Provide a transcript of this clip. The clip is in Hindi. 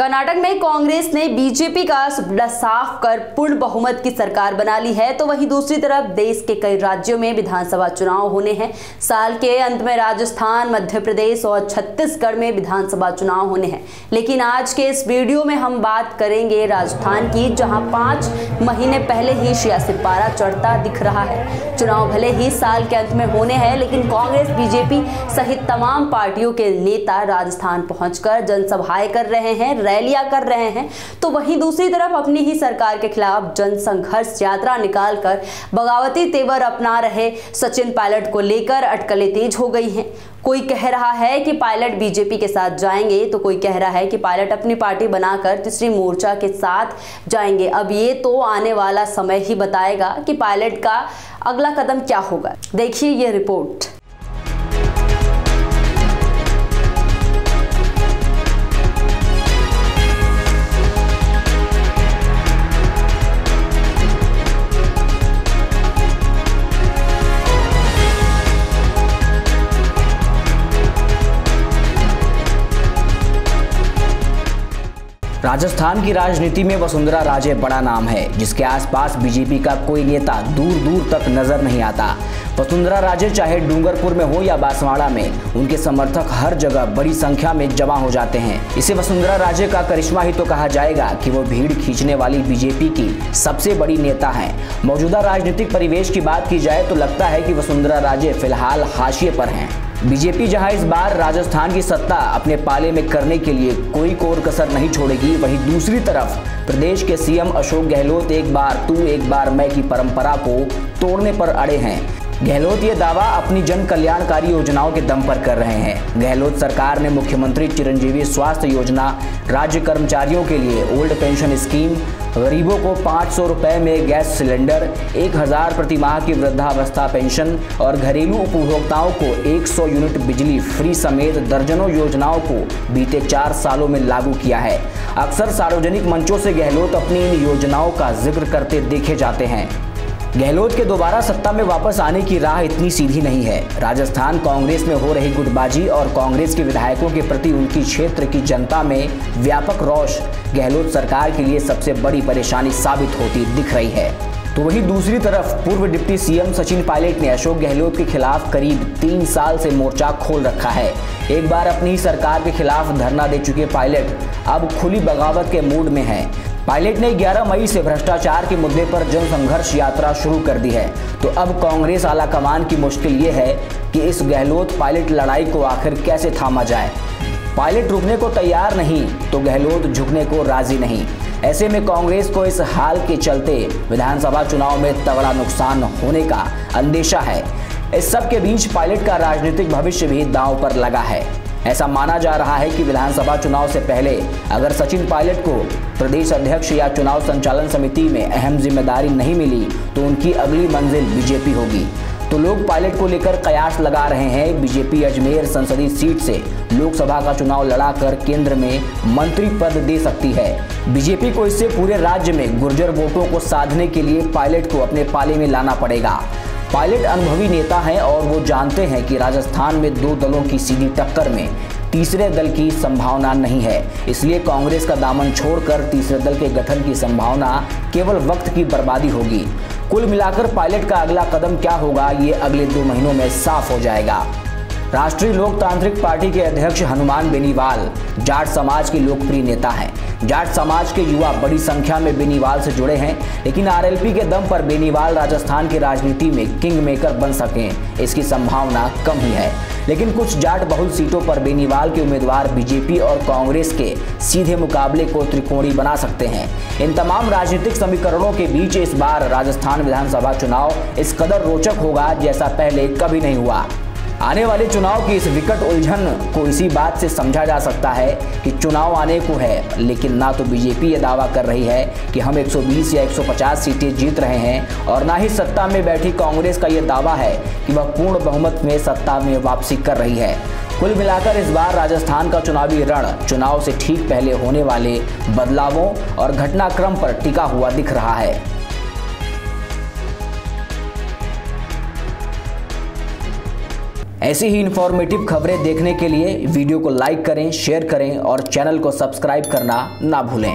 कर्नाटक में कांग्रेस ने बीजेपी का सुपड़ा साफ कर पूर्ण बहुमत की सरकार बना ली है, तो वहीं दूसरी तरफ देश के कई राज्यों में विधानसभा चुनाव होने हैं। साल के अंत में राजस्थान, मध्य प्रदेश और छत्तीसगढ़ में विधानसभा चुनाव होने हैं। लेकिन आज के इस वीडियो में हम बात करेंगे राजस्थान की, जहां 5 महीने पहले ही सियासी पारा चढ़ता दिख रहा है। चुनाव भले ही साल के अंत में होने हैं, लेकिन कांग्रेस, बीजेपी सहित तमाम पार्टियों के नेता राजस्थान पहुंचकर जनसभाएं कर रहे हैं, रैलियां कर रहे हैं। तो वहीं दूसरी तरफ अपनी ही सरकार के खिलाफ जन संघर्ष यात्रा निकालकर बगावती तेवर अपना रहे सचिन पायलट को लेकर अटकलें तेज हो गई हैं। कोई कह रहा है कि पायलट बीजेपी के साथ जाएंगे, तो कोई कह रहा है कि पायलट अपनी पार्टी बनाकर तीसरी मोर्चा के साथ जाएंगे। अब ये तो आने वाला समय ही बताएगा कि पायलट का अगला कदम क्या होगा। देखिए ये रिपोर्ट। राजस्थान की राजनीति में वसुंधरा राजे बड़ा नाम है, जिसके आसपास बीजेपी का कोई नेता दूर दूर तक नजर नहीं आता। वसुंधरा राजे चाहे डूंगरपुर में हो या बांसवाड़ा में, उनके समर्थक हर जगह बड़ी संख्या में जमा हो जाते हैं। इसे वसुंधरा राजे का करिश्मा ही तो कहा जाएगा कि वो भीड़ खींचने वाली बीजेपी की सबसे बड़ी नेता हैं। मौजूदा राजनीतिक परिवेश की बात की जाए तो लगता है कि वसुंधरा राजे फिलहाल हाशिए पर हैं। बीजेपी जहां इस बार राजस्थान की सत्ता अपने पाले में करने के लिए कोई कोर कसर नहीं छोड़ेगी, वहीं दूसरी तरफ प्रदेश के सीएम अशोक गहलोत एक बार तू एक बार मैं की परंपरा को तोड़ने पर अड़े हैं। गहलोत ये दावा अपनी जन कल्याणकारी योजनाओं के दम पर कर रहे हैं। गहलोत सरकार ने मुख्यमंत्री चिरंजीवी स्वास्थ्य योजना, राज्य कर्मचारियों के लिए ओल्ड पेंशन स्कीम, गरीबों को 500 रुपए में गैस सिलेंडर, 1000 प्रति माह की वृद्धावस्था पेंशन और घरेलू उपभोक्ताओं को 100 यूनिट बिजली फ्री समेत दर्जनों योजनाओं को बीते 4 सालों में लागू किया है। अक्सर सार्वजनिक मंचों से गहलोत अपनी इन योजनाओं का जिक्र करते देखे जाते हैं। गहलोत के दोबारा सत्ता में वापस आने की राह इतनी सीधी नहीं है। राजस्थान कांग्रेस में हो रही गुटबाजी और कांग्रेस के विधायकों के प्रति उनकी क्षेत्र की जनता में व्यापक रोष गहलोत सरकार के लिए सबसे बड़ी परेशानी साबित होती दिख रही है। तो वहीं दूसरी तरफ पूर्व डिप्टी सीएम सचिन पायलट ने अशोक गहलोत के खिलाफ करीब 3 साल से मोर्चा खोल रखा है। एक बार अपनी ही सरकार के खिलाफ धरना दे चुके पायलट अब खुली बगावत के मूड में हैं। पायलट ने 11 मई से भ्रष्टाचार के मुद्दे पर जन संघर्ष यात्रा शुरू कर दी है। तो अब कांग्रेस आलाकमान की मुश्किल ये है कि इस गहलोत पायलट लड़ाई को आखिर कैसे थामा जाए। पायलट रुकने को तैयार नहीं तो गहलोत झुकने को राजी नहीं। ऐसे में कांग्रेस को इस हाल के चलते विधानसभा चुनाव में तगड़ा नुकसान होने का अंदेशा है। इस सब के बीच पायलट का राजनीतिक भविष्य भी दांव पर लगा है। ऐसा माना जा रहा है कि विधानसभा चुनाव से पहले अगर सचिन पायलट को प्रदेश अध्यक्ष या चुनाव संचालन समिति में अहम जिम्मेदारी नहीं मिली तो उनकी अगली मंजिल बीजेपी होगी। तो लोग पायलट को लेकर कयास लगा रहे हैं। बीजेपी अजमेर संसदीय सीट से लोकसभा का चुनाव लड़ाकर केंद्र में मंत्री पद दे सकती है। बीजेपी को इससे पूरे राज्य में गुर्जर वोटों को साधने के लिए पायलट को अपने पाले में लाना पड़ेगा। पायलट अनुभवी नेता हैं और वो जानते हैं कि राजस्थान में 2 दलों की सीधी टक्कर में तीसरे दल की संभावना नहीं है। इसलिए कांग्रेस का दामन छोड़कर तीसरे दल के गठन की संभावना केवल वक्त की बर्बादी होगी। कुल मिलाकर पायलट का अगला कदम क्या होगा, ये अगले 2 महीनों में साफ हो जाएगा। राष्ट्रीय लोकतांत्रिक पार्टी के अध्यक्ष हनुमान बेनीवाल जाट समाज के लोकप्रिय नेता हैं। जाट समाज के युवा बड़ी संख्या में बेनीवाल से जुड़े हैं, लेकिन आरएलपी के दम पर बेनीवाल राजस्थान की राजनीति में किंग मेकर बन सकें, इसकी संभावना कम ही है। लेकिन कुछ जाट बहुल सीटों पर बेनीवाल के उम्मीदवार बीजेपी और कांग्रेस के सीधे मुकाबले को त्रिकोणी बना सकते हैं। इन तमाम राजनीतिक समीकरणों के बीच इस बार राजस्थान विधानसभा चुनाव इस कदर रोचक होगा जैसा पहले कभी नहीं हुआ। आने वाले चुनाव की इस विकट उलझन को इसी बात से समझा जा सकता है कि चुनाव आने को है, लेकिन ना तो बीजेपी ये दावा कर रही है कि हम 120 या 150 सीटें जीत रहे हैं, और ना ही सत्ता में बैठी कांग्रेस का ये दावा है कि वह पूर्ण बहुमत में सत्ता में वापसी कर रही है। कुल मिलाकर इस बार राजस्थान का चुनावी रण चुनाव से ठीक पहले होने वाले बदलावों और घटनाक्रम पर टिका हुआ दिख रहा है। ऐसी ही इंफॉर्मेटिव खबरें देखने के लिए वीडियो को लाइक करें, शेयर करें और चैनल को सब्सक्राइब करना ना भूलें।